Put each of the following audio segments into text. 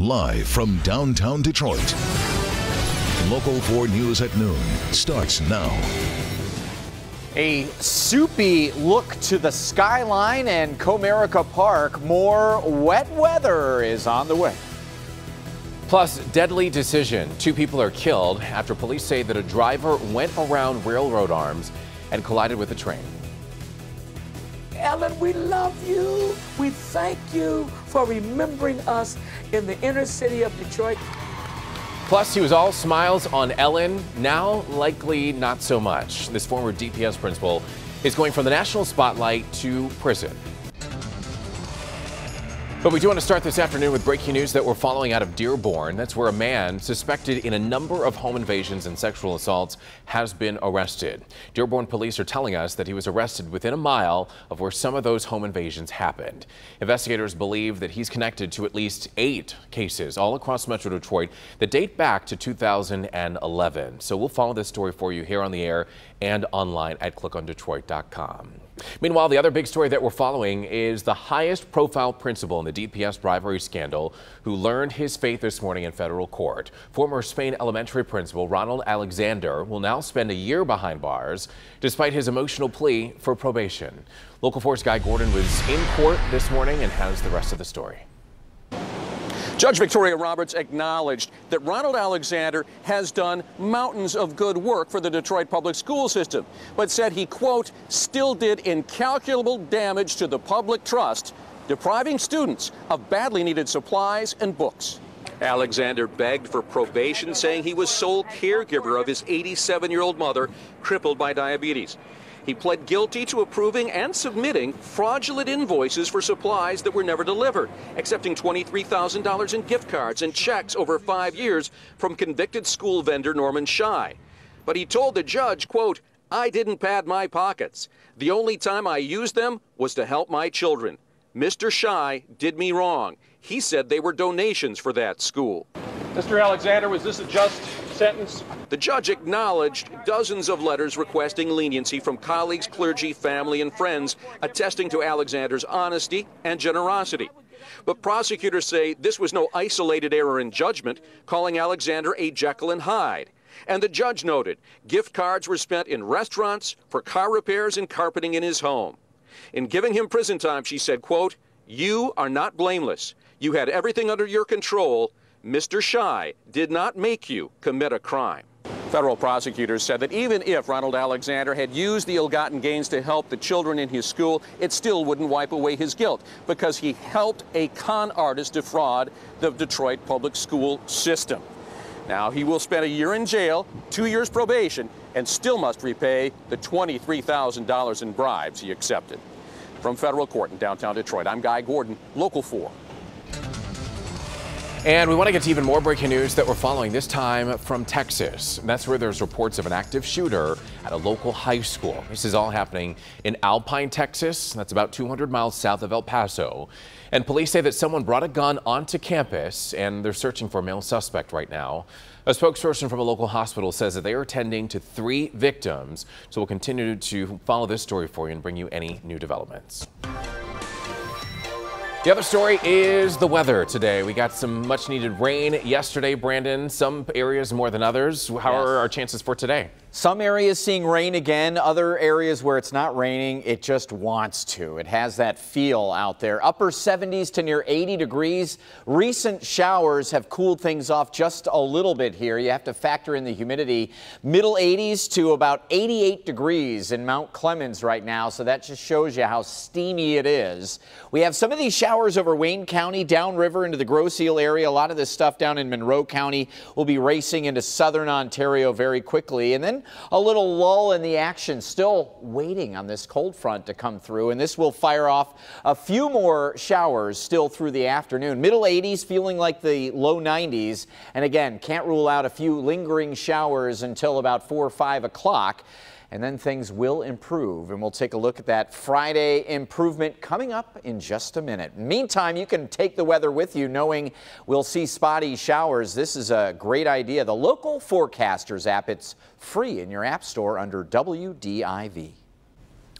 Live from downtown Detroit. Local 4 News at noon starts now. A soupy look to the skyline and Comerica Park. More wet weather is on the way. Plus, deadly decision. 2 people are killed after police say that a driver went around railroad arms and collided with a train. Ellen, we love you. We thank you for remembering us in the inner city of Detroit. Plus, he was all smiles on Ellen, now likely not so much. This former DPS principal is going from the national spotlight to prison. But we do want to start this afternoon with breaking news that we're following out of Dearborn. That's where a man suspected in a number of home invasions and sexual assaults has been arrested. Dearborn police are telling us that he was arrested within a mile of where some of those home invasions happened. Investigators believe that he's connected to at least 8 cases all across Metro Detroit that date back to 2011. So we'll follow this story for you here on the air and online at clickondetroit.com. Meanwhile, the other big story that we're following is the highest profile principal in the DPS bribery scandal who learned his fate this morning in federal court. Former Spain Elementary principal Ronald Alexander will now spend a year behind bars despite his emotional plea for probation. Local 4's Guy Gordon was in court this morning and has the rest of the story. Judge Victoria Roberts acknowledged that Ronald Alexander has done mountains of good work for the Detroit public school system, but said he, quote, still did incalculable damage to the public trust, depriving students of badly needed supplies and books. Alexander begged for probation, saying he was sole caregiver of his 87-year-old mother, crippled by diabetes. He pled guilty to approving and submitting fraudulent invoices for supplies that were never delivered, accepting $23,000 in gift cards and checks over 5 years from convicted school vendor Norman Shy. But he told the judge, quote, I didn't pad my pockets. The only time I used them was to help my children. Mr. Shy did me wrong. He said they were donations for that school. Mr. Alexander, was this a just sentence? The judge acknowledged dozens of letters requesting leniency from colleagues, clergy, family, and friends, attesting to Alexander's honesty and generosity. But prosecutors say this was no isolated error in judgment, calling Alexander a Jekyll and Hyde. And the judge noted gift cards were spent in restaurants, for car repairs, and carpeting in his home. In giving him prison time, she said, quote, you are not blameless. You had everything under your control. Mr. Shy did not make you commit a crime. Federal prosecutors said that even if Ronald Alexander had used the ill-gotten gains to help the children in his school, it still wouldn't wipe away his guilt because he helped a con artist defraud the Detroit public school system. Now, he will spend a year in jail, 2 years probation, and still must repay the $23,000 in bribes he accepted. From federal court in downtown Detroit, I'm Guy Gordon, Local 4. And we want to get to even more breaking news that we're following, this time from Texas. That's where there's reports of an active shooter at a local high school. This is all happening in Alpine, Texas. That's about 200 miles south of El Paso. And police say that someone brought a gun onto campus and they're searching for a male suspect right now. A spokesperson from a local hospital says that they are attending to 3 victims. So we'll continue to follow this story for you and bring you any new developments. The other story is the weather today. We got some much needed rain yesterday, Brandon. Some areas more than others. How are our chances for today? Some areas seeing rain again, other areas where it's not raining, it just wants to. It has that feel out there. Upper 70s to near 80 degrees. Recent showers have cooled things off just a little bit here. You have to factor in the humidity. Middle 80s to about 88 degrees in Mount Clemens right now, so that just shows you how steamy it is. We have some of these showers over Wayne County, downriver into the Grosse Ile area. A lot of this stuff down in Monroe County will be racing into southern Ontario very quickly. And then a little lull in the action, still waiting on this cold front to come through, and this will fire off a few more showers still through the afternoon. Middle 80s feeling like the low 90s, and again, can't rule out a few lingering showers until about 4 or 5 o'clock. And then things will improve, and we'll take a look at that Friday improvement coming up in just a minute. Meantime, you can take the weather with you knowing we'll see spotty showers. This is a great idea. The Local Forecasters app, it's free in your app store under WDIV.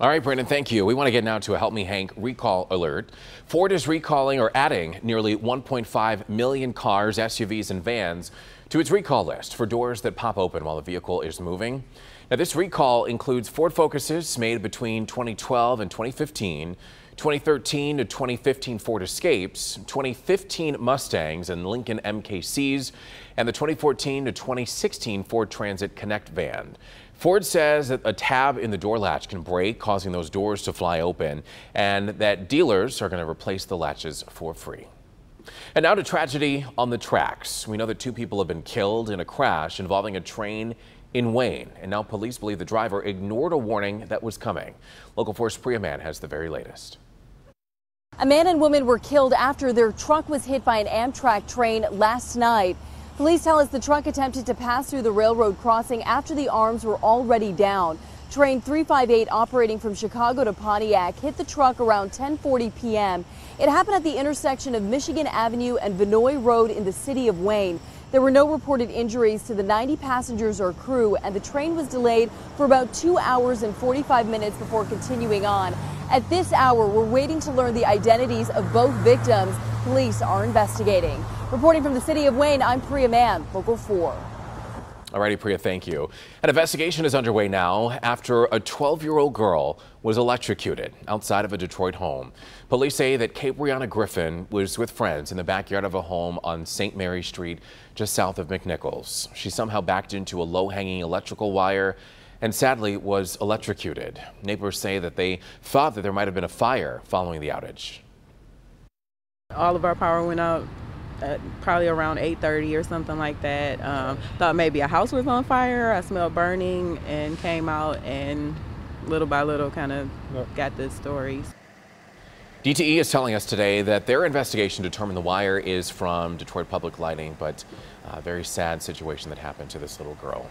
All right, Brandon, thank you. We want to get now to a Help Me Hank recall alert. Ford is recalling or adding nearly 1.5 million cars, SUVs, and vans to its recall list for doors that pop open while the vehicle is moving. Now, this recall includes Ford Focuses made between 2012 and 2015, 2013 to 2015 Ford Escapes, 2015 Mustangs and Lincoln MKCs, and the 2014 to 2016 Ford Transit Connect van. Ford says that a tab in the door latch can break, causing those doors to fly open, and that dealers are going to replace the latches for free. And now to tragedy on the tracks. We know that 2 people have been killed in a crash involving a train in Wayne, and now police believe the driver ignored a warning that was coming. Local 4's Priya Mann has the very latest. A man and woman were killed after their truck was hit by an Amtrak train last night. Police tell us the truck attempted to pass through the railroad crossing after the arms were already down. Train 358 operating from Chicago to Pontiac hit the truck around 10:40 p.m. It happened at the intersection of Michigan Avenue and Vinoy Road in the city of Wayne. There were no reported injuries to the 90 passengers or crew, and the train was delayed for about 2 hours and 45 minutes before continuing on. At this hour, we're waiting to learn the identities of both victims. Police are investigating. Reporting from the city of Wayne, I'm Priya Mann, Local 4. Alrighty, Priya, thank you. An investigation is underway now after a 12-year-old girl was electrocuted outside of a Detroit home. Police say that Cabriana Griffin was with friends in the backyard of a home on St. Mary Street, just south of McNichols. She somehow backed into a low-hanging electrical wire and sadly was electrocuted. Neighbors say that they thought that there might have been a fire following the outage. All of our power went out probably around 8:30 or something like that. Thought maybe a house was on fire. I smelled burning and came out, and little by little kind of got the stories. DTE is telling us today that their investigation determined the wire is from Detroit Public Lighting, but a very sad situation that happened to this little girl.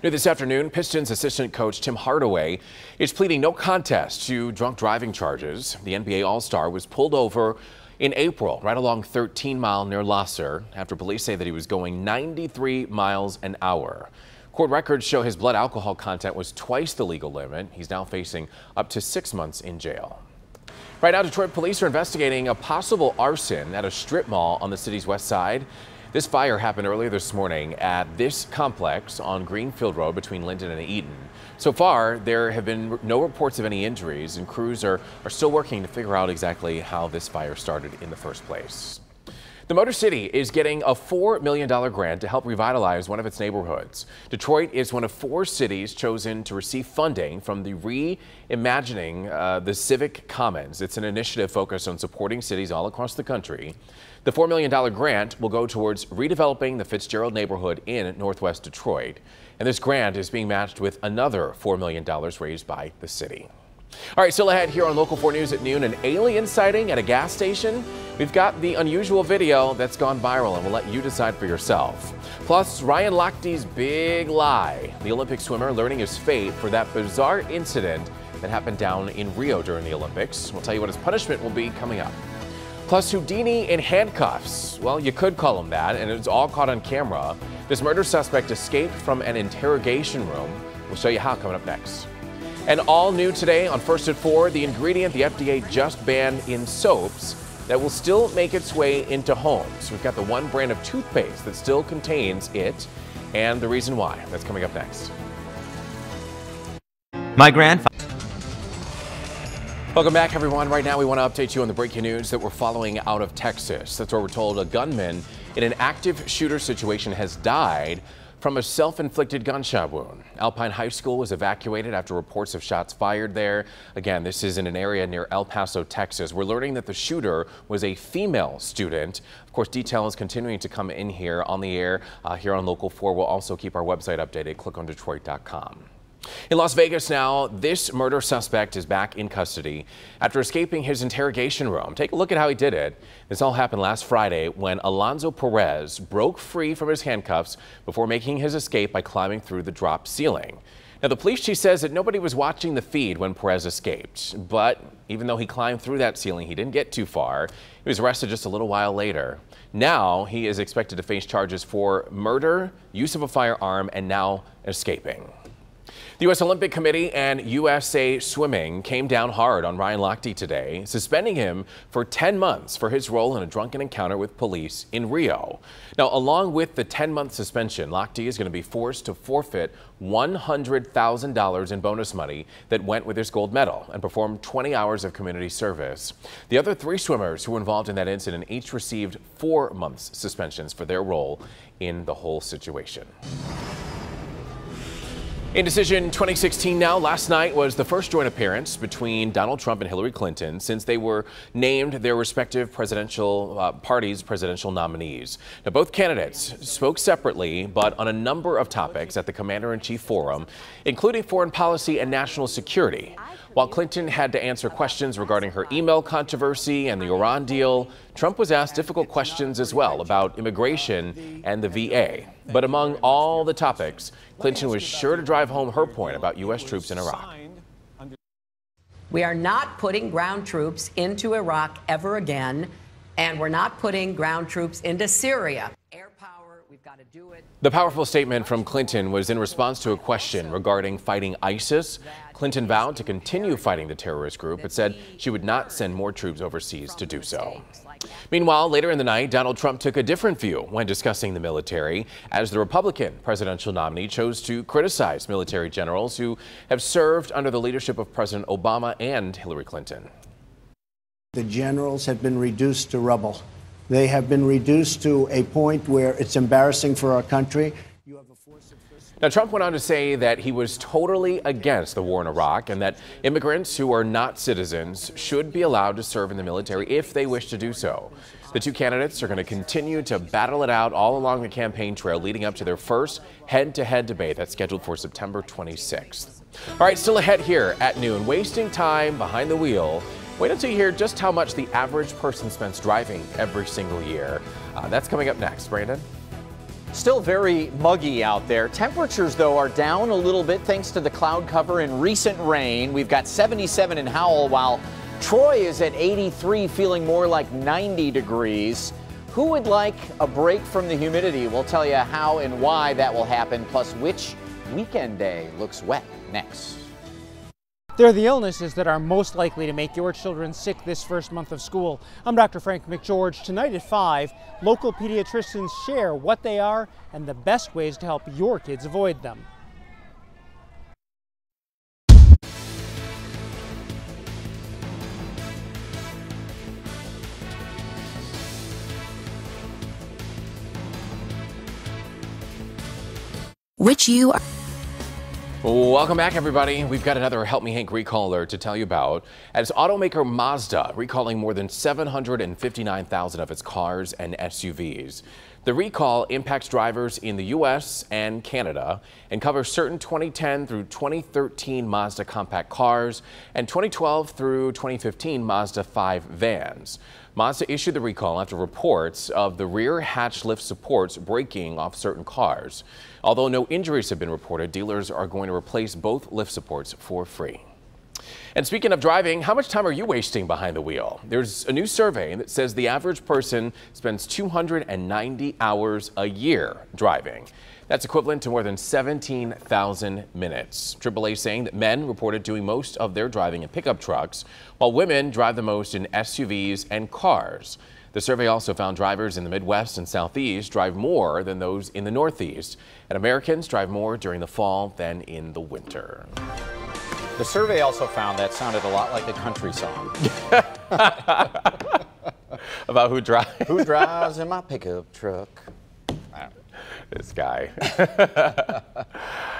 New this afternoon, Pistons assistant coach Tim Hardaway is pleading no contest to drunk driving charges. The NBA All-Star was pulled over in April, right along 13 Mile near Lasser, after police say that he was going 93 miles an hour. Court records show his blood alcohol content was twice the legal limit. He's now facing up to 6 months in jail. Right now, Detroit police are investigating a possible arson at a strip mall on the city's west side. This fire happened earlier this morning at this complex on Greenfield Road between Linden and Eaton. So far, there have been no reports of any injuries, and crews are still working to figure out exactly how this fire started in the first place. The Motor City is getting a $4 million grant to help revitalize one of its neighborhoods. Detroit is one of 4 cities chosen to receive funding from the Reimagining the Civic Commons. It's an initiative focused on supporting cities all across the country. The $4 million grant will go towards redeveloping the Fitzgerald neighborhood in Northwest Detroit. And this grant is being matched with another $4 million raised by the city. All right, still ahead here on Local 4 News at noon, an alien sighting at a gas station. We've got the unusual video that's gone viral, and we'll let you decide for yourself. Plus, Ryan Lochte's big lie. The Olympic swimmer learning his fate for that bizarre incident that happened down in Rio during the Olympics. We'll tell you what his punishment will be coming up. Plus, Houdini in handcuffs. Well, you could call him that, and it's all caught on camera. This murder suspect escaped from an interrogation room. We'll show you how coming up next. And all new today on First at 4, the ingredient the FDA just banned in soaps that will still make its way into homes. We've got the one brand of toothpaste that still contains it and the reason why. That's coming up next. My grandfather. Welcome back, everyone. Right now, we want to update you on the breaking news that we're following out of Texas. That's where we're told a gunman in an active shooter situation has died from a self-inflicted gunshot wound. Alpine High School was evacuated after reports of shots fired there. Again, this is in an area near El Paso, Texas. We're learning that the shooter was a female student. Of course, details continuing to come in here on the air here on Local 4. We'll also keep our website updated. Click on Detroit.com. In Las Vegas now, this murder suspect is back in custody after escaping his interrogation room. Take a look at how he did it. This all happened last Friday when Alonzo Perez broke free from his handcuffs before making his escape by climbing through the drop ceiling. Now, the police chief says that nobody was watching the feed when Perez escaped, but even though he climbed through that ceiling, he didn't get too far. He was arrested just a little while later. Now he is expected to face charges for murder, use of a firearm, and now escaping. The U.S. Olympic Committee and USA Swimming came down hard on Ryan Lochte today, suspending him for 10 months for his role in a drunken encounter with police in Rio. Now, along with the 10-month suspension, Lochte is going to be forced to forfeit $100,000 in bonus money that went with his gold medal and perform 20 hours of community service. The other 3 swimmers who were involved in that incident each received 4 months suspensions for their role in the whole situation. In decision 2016 now, last night was the first joint appearance between Donald Trump and Hillary Clinton since they were named their respective presidential parties' presidential nominees. Now, both candidates spoke separately, but on a number of topics at the Commander-in-Chief Forum, including foreign policy and national security. While Clinton had to answer questions regarding her email controversy and the Iran deal, Trump was asked difficult questions as well about immigration and the VA. But among all the topics, Clinton was sure to drive home her point about U.S. troops in Iraq. We are not putting ground troops into Iraq ever again, and we're not putting ground troops into Syria. Air power, we've got to do it. The powerful statement from Clinton was in response to a question regarding fighting ISIS. Clinton vowed to continue fighting the terrorist group, but said she would not send more troops overseas to do so. Meanwhile, later in the night, Donald Trump took a different view when discussing the military, as the Republican presidential nominee chose to criticize military generals who have served under the leadership of President Obama and Hillary Clinton. The generals have been reduced to rubble. They have been reduced to a point where it's embarrassing for our country. Now, Trump went on to say that he was totally against the war in Iraq and that immigrants who are not citizens should be allowed to serve in the military if they wish to do so. The 2 candidates are going to continue to battle it out all along the campaign trail leading up to their first head-to-head debate that's scheduled for September 26th. All right, still ahead here at noon, wasting time behind the wheel. Wait until you hear just how much the average person spends driving every single year. That's coming up next. Brandon? Still very muggy out there. Temperatures, though, are down a little bit thanks to the cloud cover and recent rain. We've got 77 in Howell, while Troy is at 83, feeling more like 90 degrees. Who would like a break from the humidity? We'll tell you how and why that will happen, plus which weekend day looks wet next. They're the illnesses that are most likely to make your children sick this first month of school. I'm Dr. Frank McGeorge. Tonight at 5, local pediatricians share what they are and the best ways to help your kids avoid them. Which you are. Welcome back, everybody. We've got another Help Me Hank recall alert to tell you about, as automaker Mazda recalling more than 759,000 of its cars and SUVs. The recall impacts drivers in the U.S. and Canada and covers certain 2010 through 2013 Mazda compact cars and 2012 through 2015 Mazda 5 vans. Mazda issued the recall after reports of the rear hatch lift supports breaking off certain cars. Although no injuries have been reported, dealers are going to replace both lift supports for free. And speaking of driving, how much time are you wasting behind the wheel? There's a new survey that says the average person spends 290 hours a year driving. That's equivalent to more than 17,000 minutes. AAA saying that men reported doing most of their driving in pickup trucks, while women drive the most in SUVs and cars. The survey also found drivers in the Midwest and Southeast drive more than those in the Northeast, and Americans drive more during the fall than in the winter. The survey also found that sounded a lot like a country song. About who drives? Who drives in my pickup truck? This guy.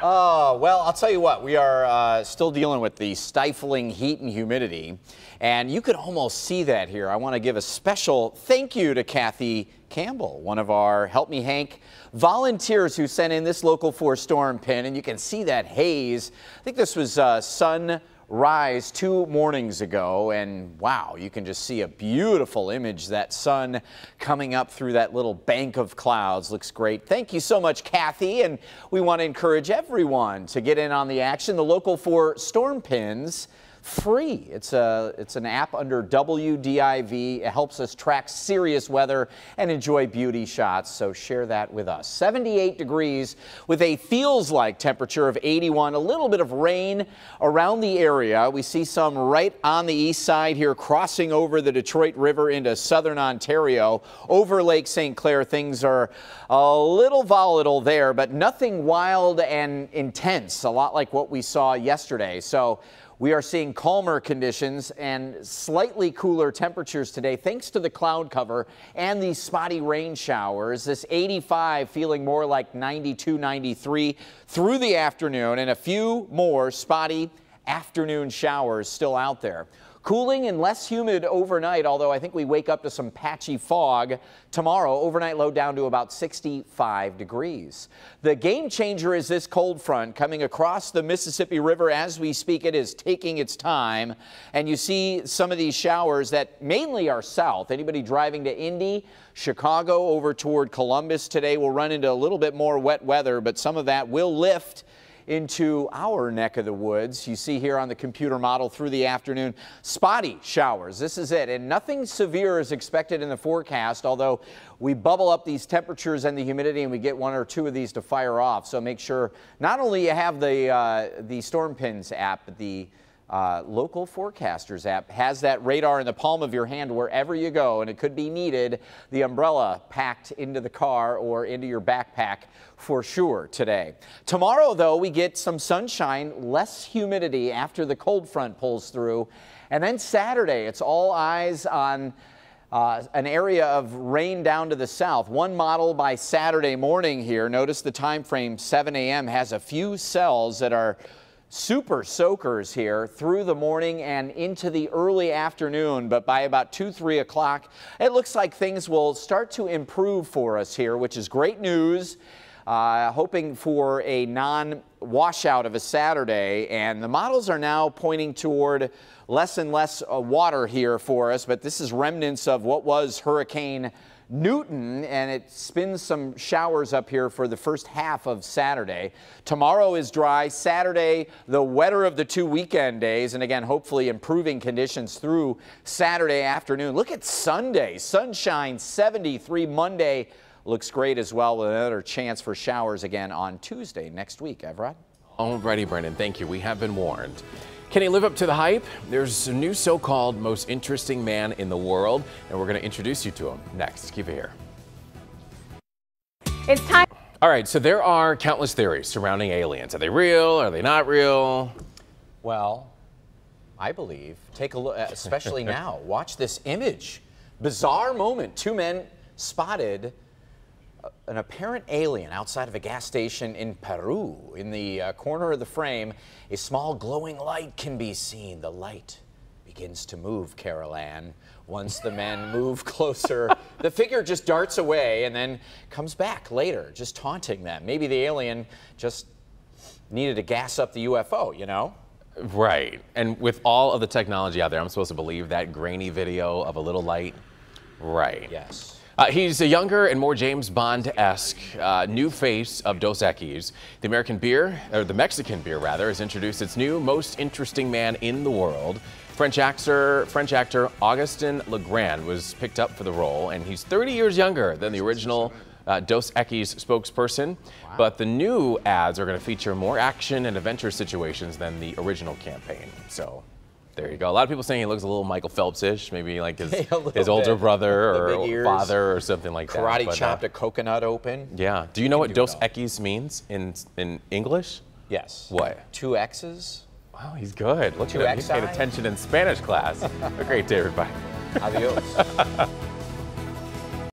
Well, I'll tell you what, we are still dealing with the stifling heat and humidity, and you could almost see that here. I want to give a special thank you to Kathy Campbell, one of our Help Me Hank volunteers who sent in this Local 4 storm pin, and you can see that haze. I think this was sunrise 2 mornings ago, and wow, you can just see a beautiful image. That sun coming up through that little bank of clouds looks great. Thank you so much, Kathy, and we want to encourage everyone to get in on the action. The Local 4 storm pins free. It's an app under WDIV. It helps us track serious weather and enjoy beauty shots, so share that with us. 78 degrees with a feels like temperature of 81. A little bit of rain around the area. We see some right on the east side here crossing over the Detroit River into southern Ontario. Over Lake St. Clair, things are a little volatile there, but nothing wild and intense, a lot like what we saw yesterday. So we are seeing calmer conditions and slightly cooler temperatures today thanks to the cloud cover and these spotty rain showers. This 85 feeling more like 92, 93 through the afternoon, and a few more spotty afternoon showers still out there. Cooling and less humid overnight, although I think we wake up to some patchy fog tomorrow. Overnight low down to about 65 degrees. The game changer is this cold front coming across the Mississippi River as we speak. It is taking its time, and you see some of these showers that mainly are south. Anybody driving to Indy, Chicago, over toward Columbus today will run into a little bit more wet weather, but some of that will lift into our neck of the woods. You see here on the computer model through the afternoon, spotty showers. This is it, and nothing severe is expected in the forecast, although we bubble up these temperatures and the humidity and we get one or two of these to fire off. So make sure not only you have the Storm Pins app, but the local forecasters app has that radar in the palm of your hand wherever you go, and it could be needed. The umbrella packed into the car or into your backpack for sure today. Tomorrow, though, we get some sunshine, less humidity after the cold front pulls through. And then Saturday, it's all eyes on an area of rain down to the south. One model by Saturday morning here. Notice the time frame, 7 a.m. has a few cells that are super soakers here through the morning and into the early afternoon, but by about 2, 3 o'clock, it looks like things will start to improve for us here, which is great news. Hoping for a non-washout of a Saturday, and the models are now pointing toward less and less water here for us, but this is remnants of what was Hurricane Newton, and it spins some showers up here for the first half of Saturday. Tomorrow is dry. Saturday, the wetter of the 2 weekend days, and again, hopefully improving conditions through Saturday afternoon. Look at Sunday. Sunshine, 73. Monday looks great as well, with another chance for showers again on Tuesday next week. Evrod? Alrighty, Brendan, thank you. We have been warned. Can he live up to the hype? There's a new so-called most interesting man in the world, and we're going to introduce you to him next. Keep it here. It's time. All right, so there are countless theories surrounding aliens. Are they real? Are they not real? Well, I believe. Take a look, especially now. Watch this image. Bizarre moment. 2 men spotted an apparent alien outside of a gas station in Peru. In the corner of the frame, a small glowing light can be seen. The light begins to move, Carol Ann. Once the men move closer, the figure just darts away and then comes back later, just taunting them. Maybe the alien just needed to gas up the UFO, you know? Right. And with all of the technology out there, I'm supposed to believe that grainy video of a little light? Right. Yes. He's a younger and more James Bond-esque new face of Dos Equis. The American beer, or the Mexican beer rather, has introduced its new most interesting man in the world. French actor Augustin Legrand was picked up for the role, and he's 30 years younger than the original Dos Equis spokesperson. Wow. But the new ads are going to feature more action and adventure situations than the original campaign. So there you go. A lot of people saying he looks a little Michael Phelps-ish, maybe like his older brother or father or something like that. Karate chopped a coconut open. Yeah. Do you know what Dos Equis means in English? Yes. What? 2 X's. Wow, he's good. Look at him. He paid attention in Spanish class. Have a great day, everybody. Adios.